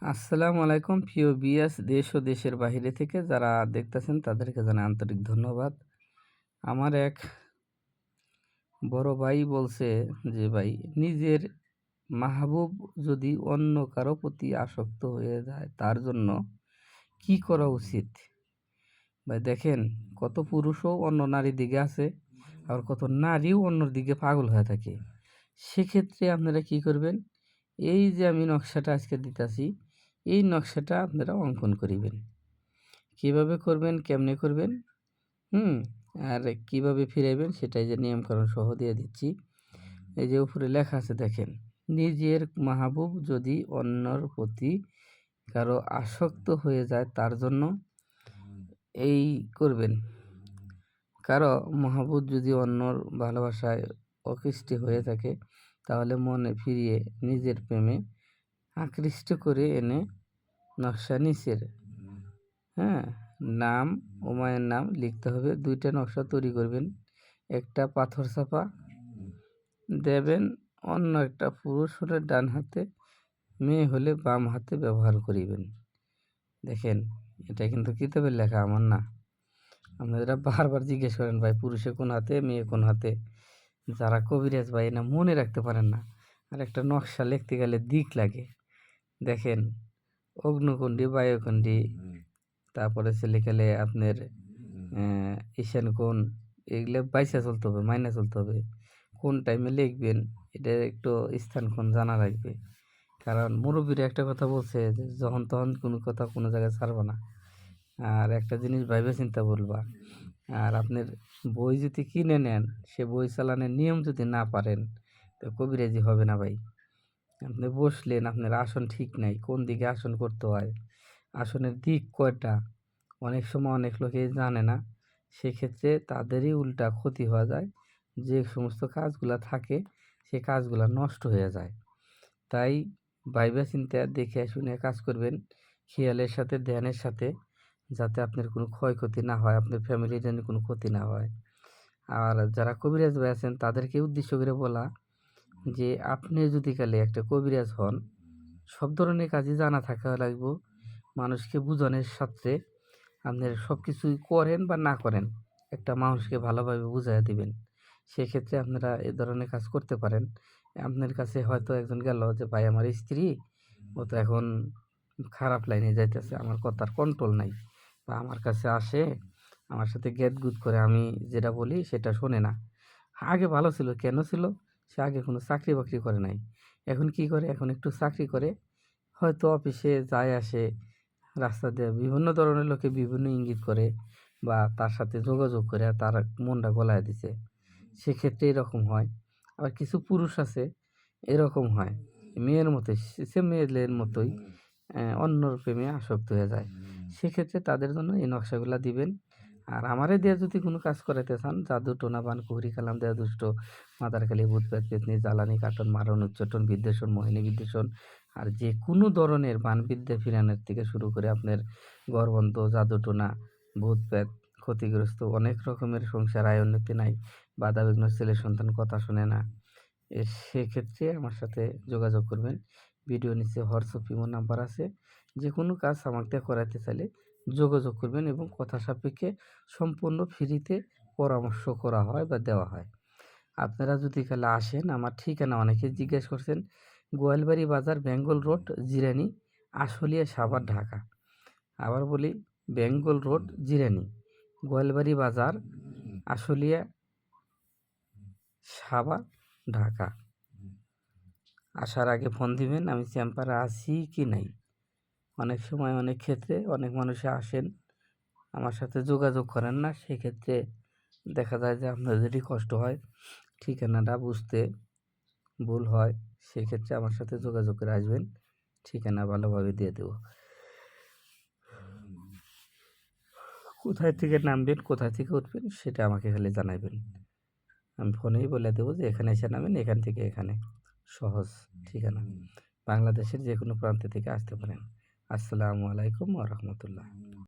আসসালামু আলাইকুম প্রিয় বিয়াস দেশ ও দেশের বাহিরে থেকে যারা দেখতেছেন তাদেরকে জানাই আন্তরিক ধন্যবাদ। আমার এক বড় ভাই বলছে যে ভাই নিজের মাহবুব যদি অন্য কারো প্রতি আসক্ত হয়ে যায় তার জন্য কি করা উচিত? ভাই দেখেন, কত পুরুষও অন্য নারীর দিকে আছে, আবার কত নারীও অন্যর দিকে পাগল হয়ে থাকে। সেক্ষেত্রে আপনারা কি করবেন? এই যে আমি নকশাটা আজকে দিতেছি, এই নকশাটা আপনারা অঙ্কন করিবেন। কিভাবে করবেন, কেমনে করবেন, হুম আর কিভাবে ফিরাইবেন সেটাই যে নিয়মকানুন সহ দিয়ে দিচ্ছি। এই যে উপরে লেখা আছে দেখেন, নিজের মাহবুব যদি অন্যর প্রতি কারো আসক্ত হয়ে যায় তার জন্য এই করবেন। কারো মাহবুব যদি অন্যর ভালোবাসায় অকৃষ্ট হয়ে থাকে তাহলে মনে ফিরিয়ে নিজের প্রেমে আকৃষ্ট করে এনে নকশা নিচের হ্যাঁ নাম ও মায়ের নাম লিখতে হবে। দুইটা নকশা তৈরি করবেন, একটা পাথর চাপা দেবেন, অন্য একটা পুরুষ হলে ডান হাতে, মেয়ে হলে বাম হাতে ব্যবহার করিবেন। দেখেন, এটা কিন্তু কিতাবের লেখা, আমার না। আপনারা বারবার জিজ্ঞেস করেন ভাই পুরুষে কোন হাতে, মেয়ে কোন হাতে। যারা কবিরাজ ভাই না মনে রাখতে পারেন না, আর একটা নকশা লিখতে গেলে দিক লাগে। দেখেন, অগ্নকুণ্ডী, বায়ুকুণ্ডী, তারপরে ছেলেখেলে আপনার ঈশান কোণ, এগুলো বাইসা চলতে হবে, মাইনে চলতে হবে। কোন টাইমে লিখবেন এটা একটু স্থানক্ষণ জানা লাগবে। কারণ মুরব্বীরা একটা কথা বলছে যে যখন তখন কোনো কথা কোনো জায়গায় ছাড়বা না, আর একটা জিনিস ভাইবে চিন্তা বলবা। আর আপনার বই যদি কিনে নেন, সে বই চালানোর নিয়ম যদি না পারেন তো কবিরাজি হবে না ভাই। আপনি বসলেন, আপনার আসন ঠিক নাই, কোন দিকে আসন করতে হয়, আসনের দিক কয়টা, অনেক সময় অনেক লোকে জানে না। সেক্ষেত্রে তাদেরই উল্টা ক্ষতি হওয়া যায়। যে সমস্ত কাজগুলা থাকে সে কাজগুলা নষ্ট হয়ে যায়। তাই ভাইবা চিন্তা দেখে শুনে কাজ করবেন, খেয়ালের সাথে, ধ্যানের সাথে, যাতে আপনার কোনো ক্ষয়ক্ষতি না হয়, আপনার ফ্যামিলির যেন কোনো ক্ষতি না হয়। আর যারা কবিরাজ ভাই আছেন তাদেরকে উদ্দেশ্য করে বলা যে আপনি যদি কালে একটা কবিরাজ হন, সব ধরনের কাজই জানা থাকা লাগবে। মানুষকে বুঝানোর সাথে আপনার সব কিছুই করেন বা না করেন, একটা মানুষকে ভালোভাবে বুঝাইয়া দিবেন। সেক্ষেত্রে আপনারা এ ধরনের কাজ করতে পারেন। আপনার কাছে হয়তো একজন গেল যে ভাই আমার স্ত্রী, ও তো এখন খারাপ লাইনে যাইতেছে, আমার কথার কন্ট্রোল নাই, বা আমার কাছে আসে আমার সাথে গ্যাদগুদ করে, আমি যেটা বলি সেটা শোনে না। আগে ভালো ছিল, কেন ছিল? সে আগে কোনো চাকরি বাকরি করে নাই, এখন কি করে? এখন একটু চাকরি করে, হয়তো অফিসে যায় আসে, রাস্তা দিয়ে বিভিন্ন ধরনের লোকে বিভিন্ন ইঙ্গিত করে বা তার সাথে যোগাযোগ করে তার মনটা গলায় দিছে। সেক্ষেত্রে এরকম হয়। আবার কিছু পুরুষ আছে এরকম হয়, মেয়ের মতোই, সে মেয়েদের মতোই অন্যর প্রেমে আসক্ত হয়ে যায়। সেক্ষেত্রে তাদের জন্য এই নকশাগুলা দিবেন। আর আমারে দিয়ে যদি কোনো কাজ করাইতে চান, জাদু টোনা বান কুহরি কালাম দেয়া দুষ্ট, মাদারখালি ভূত প্রেত পেতনি জ্বালানি কাটন মারণ উচ্চটন বিদ্বেষণ মোহিনী বিদ্বেষণ, আর যে কোনো ধরনের বানবিদ্যা ফিরানোর থেকে শুরু করে আপনার গড়বন্ধ, জাদু টোনা, ভূত প্রেত, ক্ষতিগ্রস্ত, অনেক রকমের সংসার আয় উন্নতি নাই, বাধাবিঘ্ন, ছেলে সন্তান কথা শোনে না, সেক্ষেত্রে আমার সাথে যোগাযোগ করবেন। ভিডিও নিচে হোয়াটসঅ্যাপ ইমো নাম্বার আছে। যে কোনো কাজ আমাকে দিয়ে করাতে চাইলে যোগাযোগ করবেন, এবং কথা সাপেক্ষে সম্পূর্ণ ফ্রিতে পরামর্শ করা হয় বা দেওয়া হয়। আপনারা যদি কালে আসেন, আমার ঠিকানা অনেকে জিজ্ঞেস করছেন, গোয়ালবাড়ি বাজার, বেঙ্গল রোড, জিরানি, আশুলিয়া, সাভার, ঢাকা। আবার বলি, বেঙ্গল রোড, জিরানি, গোয়ালবাড়ি বাজার, আশুলিয়া, সাভার, ঢাকা। আসার আগে ফোন দিবেন আমি চেম্বারে আছি কি নাই। অনেক সময় অনেক ক্ষেত্রে অনেক মানুষে আসেন, আমার সাথে যোগাযোগ করেন না, সেক্ষেত্রে দেখা যায় যে আপনাদেরই কষ্ট হয়, ঠিকানাটা বুঝতে ভুল হয়। সেক্ষেত্রে আমার সাথে যোগাযোগ করে আসবেন, ঠিকানা ভালোভাবে দিয়ে দেবো। কোথায় থেকে নামবেন, কোথায় থেকে উঠবেন সেটা আমাকে খালি জানাবেন, আমি ফোনেই বলে দেবো যে এখানে এসে নামেন, এখান থেকে এখানে। সহজ ঠিকানা, বাংলাদেশের যে কোনো প্রান্ত থেকে আসতে পারেন। আসসালামু আলাইকুম ওয়া রাহমাতুল্লাহ।